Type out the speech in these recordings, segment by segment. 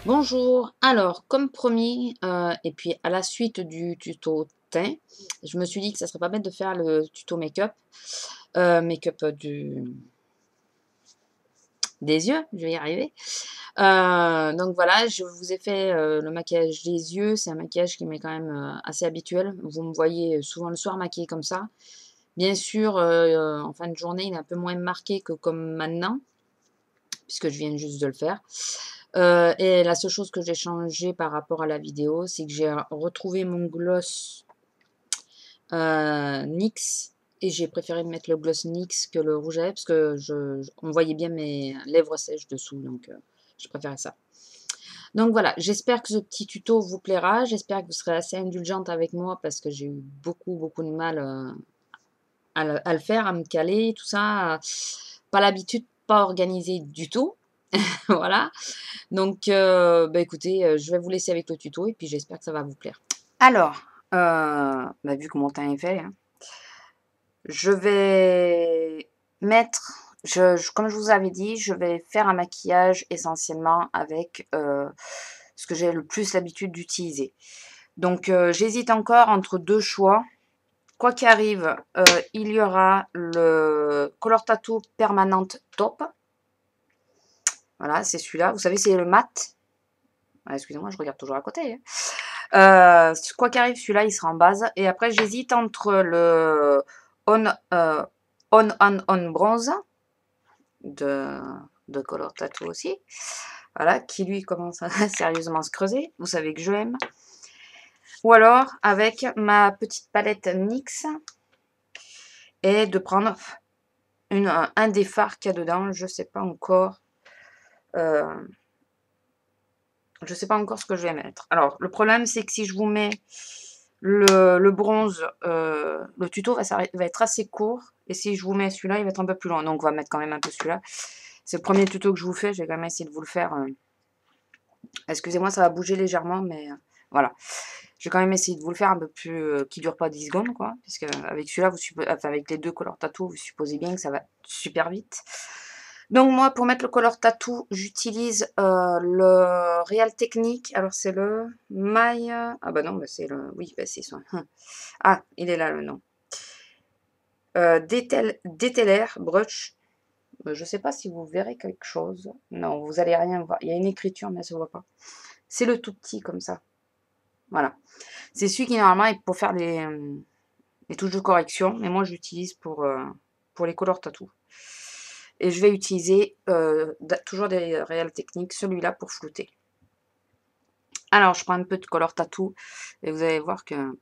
Bonjour, alors comme promis, et puis à la suite du tuto teint, je me suis dit que ça serait pas bête de faire le tuto make-up, des yeux, je vais y arriver. Donc voilà, je vous ai fait le maquillage des yeux, c'est un maquillage qui m'est quand même assez habituel. Vous me voyez souvent le soir maquillée comme ça. Bien sûr, en fin de journée, il est un peu moins marqué que comme maintenant, puisque je viens juste de le faire. Et la seule chose que j'ai changé par rapport à la vidéo, c'est que j'ai retrouvé mon gloss NYX et j'ai préféré mettre le gloss NYX que le rouge à lèvres parce que on voyait bien mes lèvres sèches dessous, donc je préférais ça. Donc voilà, j'espère que ce petit tuto vous plaira, j'espère que vous serez assez indulgente avec moi parce que j'ai eu beaucoup de mal à le faire, à me caler, tout ça. Pas l'habitude, pas organisé du tout. Voilà. Donc, bah, écoutez, je vais vous laisser avec le tuto et puis j'espère que ça va vous plaire. Alors, bah, vu que mon teint est fait, hein, je vais mettre, comme je vous avais dit, je vais faire un maquillage essentiellement avec ce que j'ai le plus l'habitude d'utiliser. Donc, j'hésite encore entre deux choix. Quoi qu'il arrive, il y aura le Color Tattoo Permanente Top. Voilà, c'est celui-là. Vous savez, c'est le mat. Ah, excusez-moi, je regarde toujours à côté, hein. Quoi qu'arrive, celui-là, il sera en base. Et après, j'hésite entre le On Bronze de Color Tattoo aussi. Voilà, qui lui commence à sérieusement se creuser. Vous savez que je l'aime. Ou alors, avec ma petite palette NYX. Et de prendre un des fards qu'il y a dedans. Je sais pas encore. Je sais pas encore ce que je vais mettre. Alors, le problème, c'est que si je vous mets le bronze, le tuto va être assez court. Et si je vous mets celui-là, il va être un peu plus long. Donc, on va mettre quand même un peu celui-là. C'est le premier tuto que je vous fais. Je vais quand même essayer de vous le faire. Excusez-moi, ça va bouger légèrement, mais voilà. Je vais quand même essayer de vous le faire un peu plus... qui dure pas 10 secondes, quoi. Puisque avec celui-là, enfin, avec les deux Color Tattoo, vous supposez bien que ça va super vite. Donc moi, pour mettre le Color Tattoo, j'utilise le Real Technique. Alors c'est le My... Ah bah non, bah c'est le... Oui, bah c'est son... Ah, il est là le nom. Dételler Brush. Je ne sais pas si vous verrez quelque chose. Non, vous allez rien voir. Il y a une écriture, mais ça ne se voit pas. C'est le tout petit comme ça. Voilà. C'est celui qui normalement est pour faire les touches de correction. Mais moi, j'utilise pour les Color Tattoo. Et je vais utiliser toujours des Real Techniques, celui-là pour flouter. Alors, je prends un peu de Color Tattoo et vous allez voir que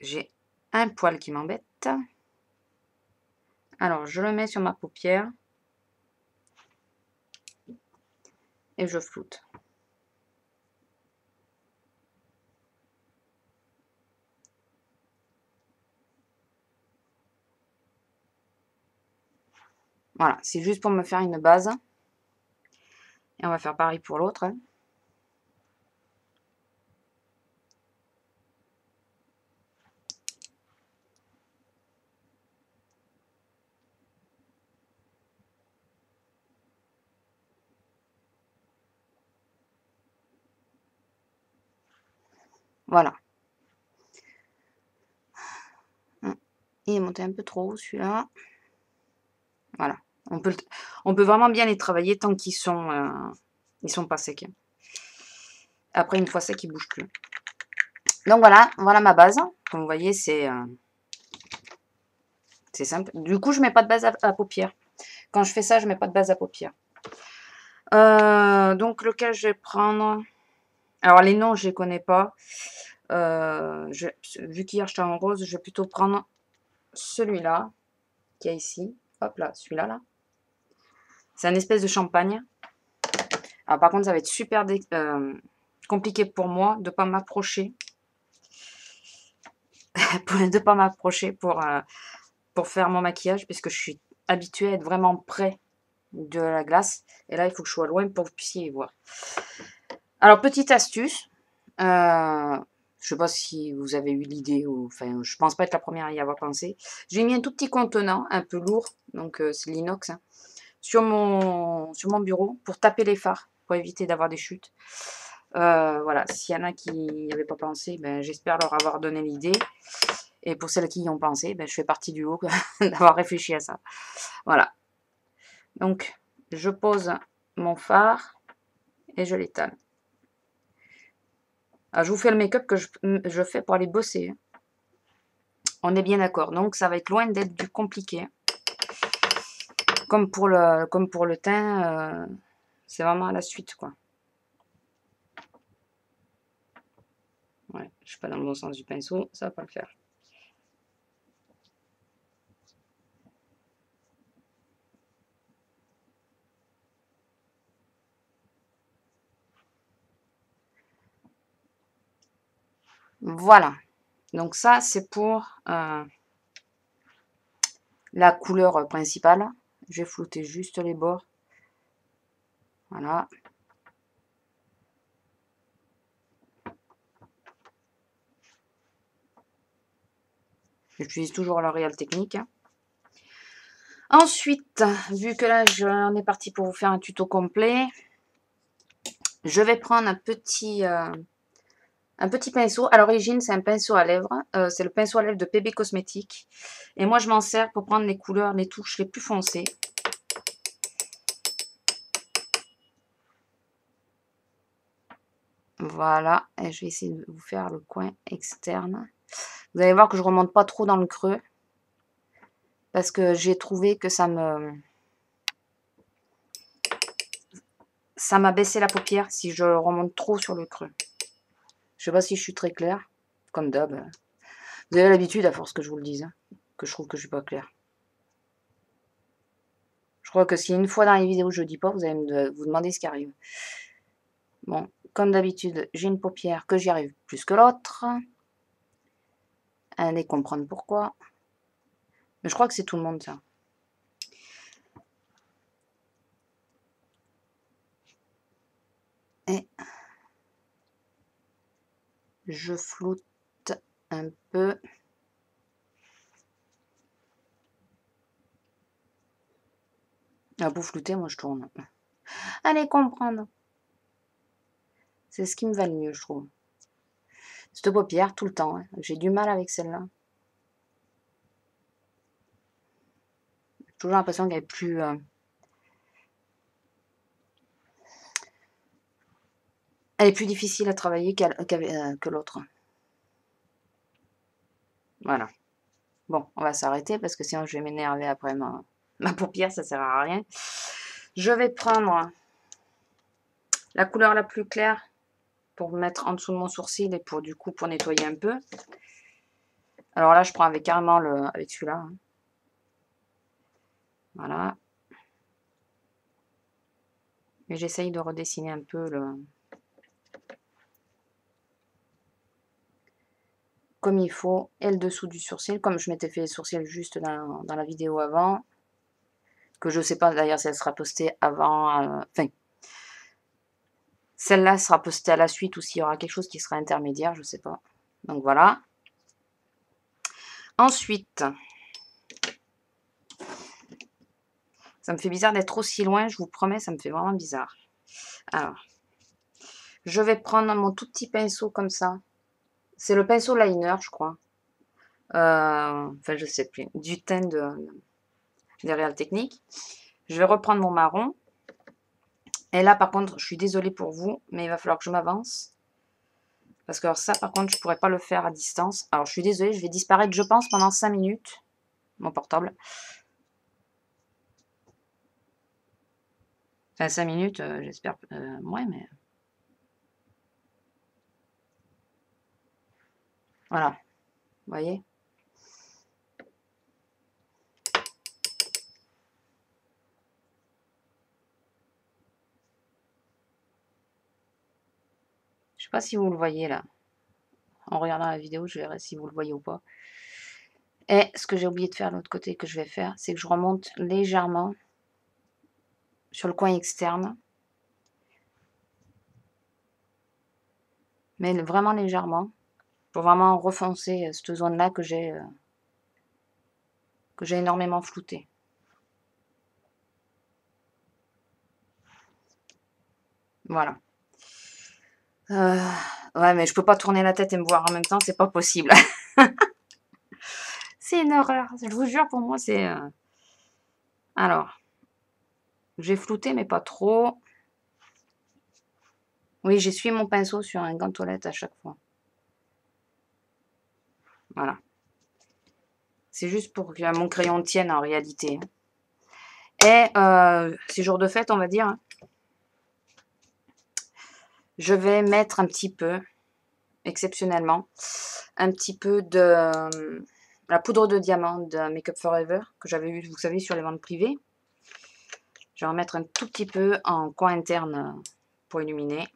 j'ai un poil qui m'embête. Alors, je le mets sur ma paupière et je floute. Voilà, c'est juste pour me faire une base. Et on va faire pareil pour l'autre. Voilà. Il est monté un peu trop haut celui-là. Voilà. On peut vraiment bien les travailler tant qu'ils sont pas secs. Après, une fois sec, ils ne bougent plus. Donc voilà ma base. Comme vous voyez, c'est simple. Du coup, je ne mets pas de base à paupières. Quand je fais ça, je ne mets pas de base à paupières. Donc, lequel je vais prendre? Alors, les noms, je ne les connais pas. Vu qu'hier, j'étais en rose, je vais plutôt prendre celui-là, qui est ici. Hop là, celui-là, là. C'est un espèce de champagne. Alors, par contre, ça va être super compliqué pour moi de ne pas m'approcher. de pas m'approcher pour faire mon maquillage, puisque je suis habituée à être vraiment près de la glace. Et là, il faut que je sois loin pour que vous puissiez y voir. Alors, petite astuce. Je sais pas si vous avez eu l'idée, ou enfin, je pense pas être la première à y avoir pensé. J'ai mis un tout petit contenant, un peu lourd, donc c'est l'inox, hein, sur mon bureau pour taper les fards. pour éviter d'avoir des chutes. Voilà, s'il y en a qui n'y avaient pas pensé, ben, j'espère leur avoir donné l'idée. Et pour celles qui y ont pensé, ben, je fais partie du lot d'avoir réfléchi à ça. Voilà. Donc, je pose mon fard et je l'étale. Je vous fais le make-up que je fais pour aller bosser. On est bien d'accord. Donc, ça va être loin d'être du compliqué. Comme pour le teint, c'est vraiment à la suite, quoi. Ouais, je suis pas dans le bon sens du pinceau, ça va pas le faire. Voilà. Donc ça, c'est pour la couleur principale. Je vais flouter juste les bords. Voilà. J'utilise toujours L'Oréal Technique. Ensuite, vu que là, on est parti pour vous faire un tuto complet, je vais prendre un petit pinceau. À l'origine, c'est un pinceau à lèvres. C'est le pinceau à lèvres de PB Cosmétiques. Et moi, je m'en sers pour prendre les couleurs, les touches les plus foncées. Voilà. Et je vais essayer de vous faire le coin externe. Vous allez voir que je ne remonte pas trop dans le creux. Parce que j'ai trouvé que ça m'a baissé la paupière si je remonte trop sur le creux. Je sais pas si je suis très claire, comme d'hab. Vous avez l'habitude, à force que je vous le dise, hein, que je trouve que je suis pas claire. Je crois que si une fois dans les vidéos je dis pas, vous allez vous demander ce qui arrive. Bon, comme d'habitude, j'ai une paupière que j'y arrive plus que l'autre. Allez comprendre pourquoi. Mais je crois que c'est tout le monde, ça. Et je floute un peu. Pour flouter, moi je tourne. Allez comprendre. C'est ce qui me va le mieux, je trouve. Cette paupière, tout le temps. Hein. J'ai du mal avec celle-là. J'ai toujours l'impression qu'elle est plus... elle est plus difficile à travailler que l'autre. Voilà. Bon, on va s'arrêter parce que sinon je vais m'énerver après ma paupière, ça sert à rien. Je vais prendre la couleur la plus claire pour mettre en dessous de mon sourcil et pour nettoyer un peu. Alors là, je prends carrément avec celui-là. Hein. Voilà. Et j'essaye de redessiner un peu comme il faut et le dessous du sourcil, comme je m'étais fait les sourcils juste dans la vidéo avant. Que je ne sais pas d'ailleurs si elle sera postée avant. Enfin, celle-là sera postée à la suite ou s'il y aura quelque chose qui sera intermédiaire, je ne sais pas. Donc voilà. Ensuite, ça me fait bizarre d'être aussi loin, je vous promets, ça me fait vraiment bizarre. Alors, je vais prendre mon tout petit pinceau comme ça. C'est le pinceau liner, je crois. Enfin, je ne sais plus. Du teint des Réal Techniques. Je vais reprendre mon marron. Et là, par contre, je suis désolée pour vous, mais il va falloir que je m'avance. Parce que alors, ça, par contre, je ne pourrais pas le faire à distance. Alors, je suis désolée, je vais disparaître, je pense, pendant 5 minutes. Mon portable. Enfin, 5 minutes, j'espère moins, mais... Voilà. Vous voyez? Je sais pas si vous le voyez, là. En regardant la vidéo, je verrai si vous le voyez ou pas. Et ce que j'ai oublié de faire de l'autre côté, que je vais faire, c'est que je remonte légèrement sur le coin externe. Mais vraiment légèrement. Pour vraiment refoncer cette zone-là que j'ai énormément floutée. Voilà. Ouais, mais je peux pas tourner la tête et me voir en même temps, c'est pas possible. C'est une horreur, je vous jure, pour moi, c'est... Alors, j'ai flouté, mais pas trop. Oui, j'essuie mon pinceau sur un gant de toilette à chaque fois. Voilà. C'est juste pour que mon crayon tienne en réalité. Et ces jours de fête, on va dire, je vais mettre un petit peu, exceptionnellement, un petit peu de la poudre de diamant de Make Up Forever, que j'avais eu, vous savez, sur les ventes privées. Je vais en mettre un tout petit peu en coin interne pour illuminer.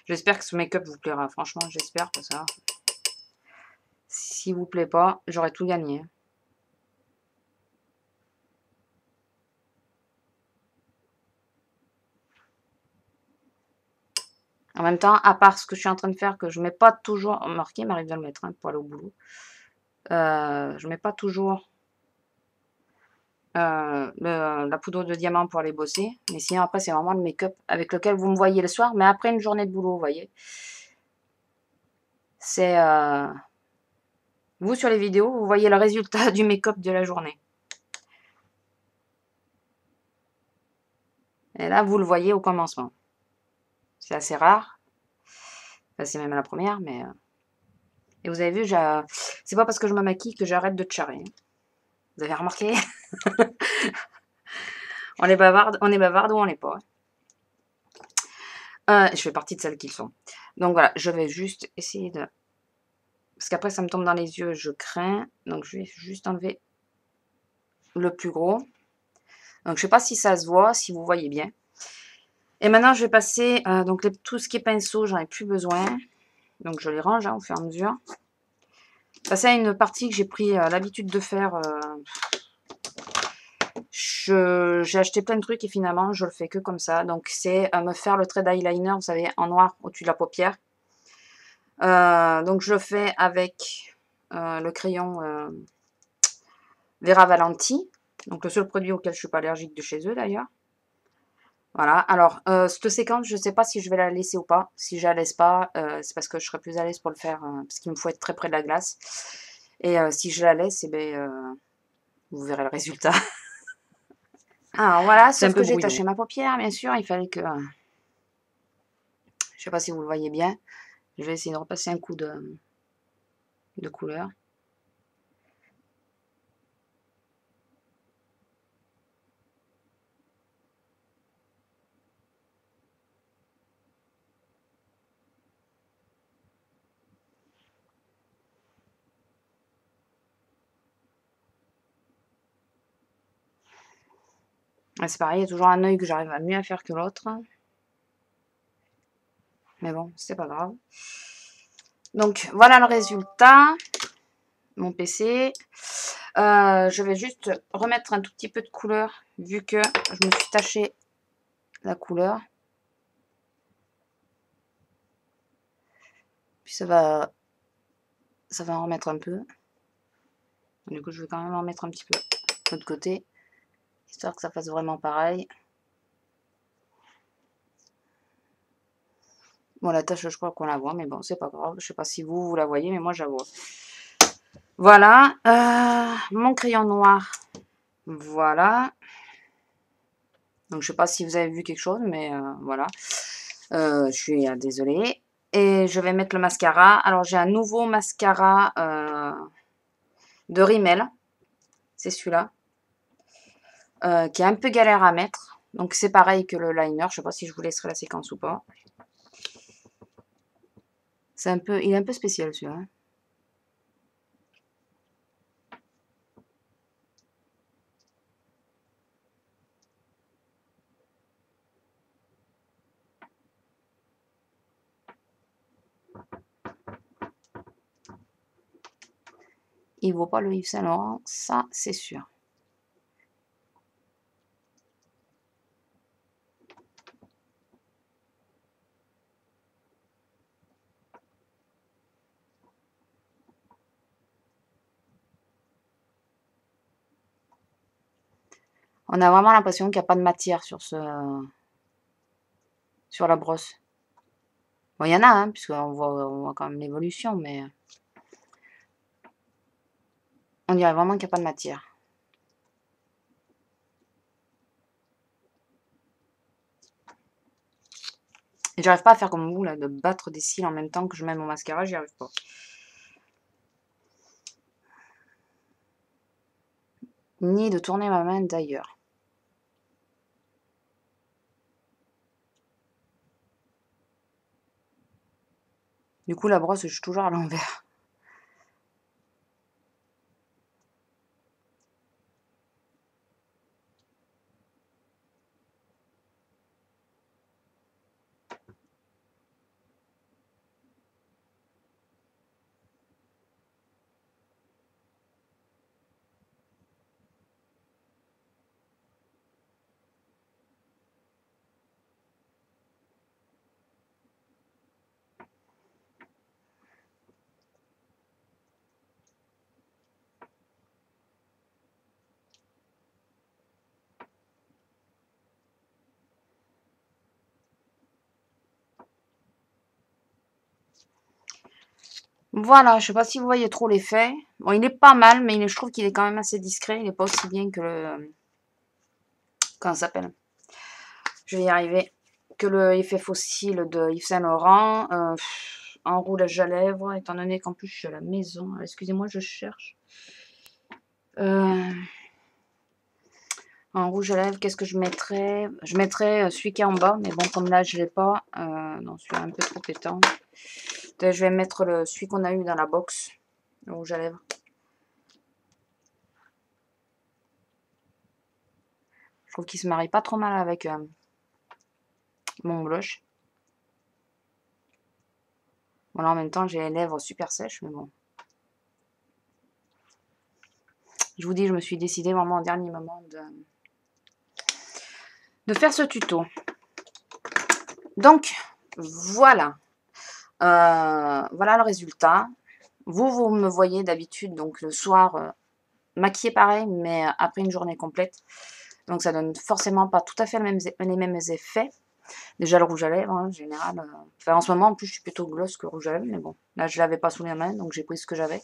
J'espère que ce make-up vous plaira. Franchement, j'espère que ça. S'il vous plaît pas, j'aurais tout gagné. En même temps, à part ce que je suis en train de faire, que je mets pas toujours... Remarquez, il m'arrive de le mettre pour aller au boulot. Je mets pas toujours la poudre de diamant pour aller bosser. Mais sinon, après, c'est vraiment le make-up avec lequel vous me voyez le soir. Mais après une journée de boulot, vous voyez. C'est... vous, sur les vidéos, vous voyez le résultat du make-up de la journée. Et là, vous le voyez au commencement. C'est assez rare. Enfin, c'est même la première, mais... Et vous avez vu, c'est pas parce que je me maquille que j'arrête de tcharrer. Vous avez remarqué? On est bavarde ou on n'est pas. Je fais partie de celles qui le sont. Donc voilà, je vais juste essayer de... Parce qu'après, ça me tombe dans les yeux, je crains. Donc je vais juste enlever le plus gros. Donc je sais pas si ça se voit, si vous voyez bien. Et maintenant, je vais passer... donc tout ce qui est pinceau, j'en ai plus besoin. Donc je les range au fur et à mesure. Passer à une partie que j'ai pris l'habitude de faire... j'ai acheté plein de trucs et finalement, je le fais que comme ça. Donc, c'est me faire le trait d'eyeliner, vous savez, en noir au-dessus de la paupière. Donc, je le fais avec le crayon Vera Valanti. Donc, le seul produit auquel je ne suis pas allergique de chez eux, d'ailleurs. Voilà. Alors, cette séquence, je ne sais pas si je vais la laisser ou pas. Si je la laisse pas, c'est parce que je serai plus à l'aise pour le faire, parce qu'il me faut être très près de la glace. Et si je la laisse, eh ben, vous verrez le résultat. Alors voilà, sauf que j'ai taché ma paupière, bien sûr, il fallait que... Je sais pas si vous le voyez bien. Je vais essayer de repasser un coup de couleur. C'est pareil, il y a toujours un œil que j'arrive à mieux à faire que l'autre. Mais bon, c'est pas grave. Donc, voilà le résultat. Mon PC. Je vais juste remettre un tout petit peu de couleur, vu que je me suis taché la couleur. Puis ça va en remettre un peu. Du coup, je vais quand même en mettre un petit peu de l'autre côté, histoire que ça fasse vraiment pareil. Bon, la tache, je crois qu'on la voit, mais bon, c'est pas grave. Je sais pas si vous la voyez, mais moi, je la vois. Voilà. Mon crayon noir. Voilà. Donc, je sais pas si vous avez vu quelque chose, mais voilà. Je suis désolée. Et je vais mettre le mascara. Alors, j'ai un nouveau mascara de Rimmel. C'est celui-là. Qui est un peu galère à mettre. Donc, c'est pareil que le liner. Je sais pas si je vous laisserai la séquence ou pas. Il est un peu spécial, celui-là. Il vaut pas le Yves Saint Laurent, ça, c'est sûr. On a vraiment l'impression qu'il n'y a pas de matière sur la brosse. Bon, il y en a, hein, puisqu'on voit quand même l'évolution, mais on dirait vraiment qu'il n'y a pas de matière. Et j'arrive pas à faire comme vous, là, de battre des cils en même temps que je mets mon mascara, j'y arrive pas. Ni de tourner ma main d'ailleurs. Du coup, la brosse, je suis toujours à l'envers. Voilà, je sais pas si vous voyez trop l'effet. Bon, il est pas mal, mais je trouve qu'il est quand même assez discret. Il n'est pas aussi bien que le... Comment ça s'appelle? Je vais y arriver. Que le effet fossile de Yves Saint Laurent. En roulage à lèvres, étant donné qu'en plus je suis à la maison. Excusez-moi, je cherche. En rouge à lèvres, qu'est-ce que je mettrais? Je mettrais celui qui est en bas, mais bon, comme là je l'ai pas. Non, celui-là un peu trop pétant. Je vais mettre celui qu'on a eu dans la box. Le rouge à lèvres. Je trouve qu'il se marie pas trop mal avec mon blush. Bon, là, en même temps, j'ai les lèvres super sèches, mais bon. Je vous dis, je me suis décidée vraiment au dernier moment de faire ce tuto. Donc, voilà. Voilà le résultat. Vous me voyez d'habitude, donc le soir, maquillée pareil, mais après une journée complète. Donc, ça donne forcément pas tout à fait les mêmes effets. Déjà, le rouge à lèvres, hein, en général. Enfin, en ce moment, en plus, je suis plutôt gloss que rouge à lèvres, mais bon. Là, je l'avais pas sous les mains, donc j'ai pris ce que j'avais.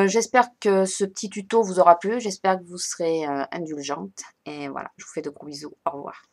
J'espère que ce petit tuto vous aura plu. J'espère que vous serez indulgente. Et voilà, je vous fais de gros bisous. Au revoir.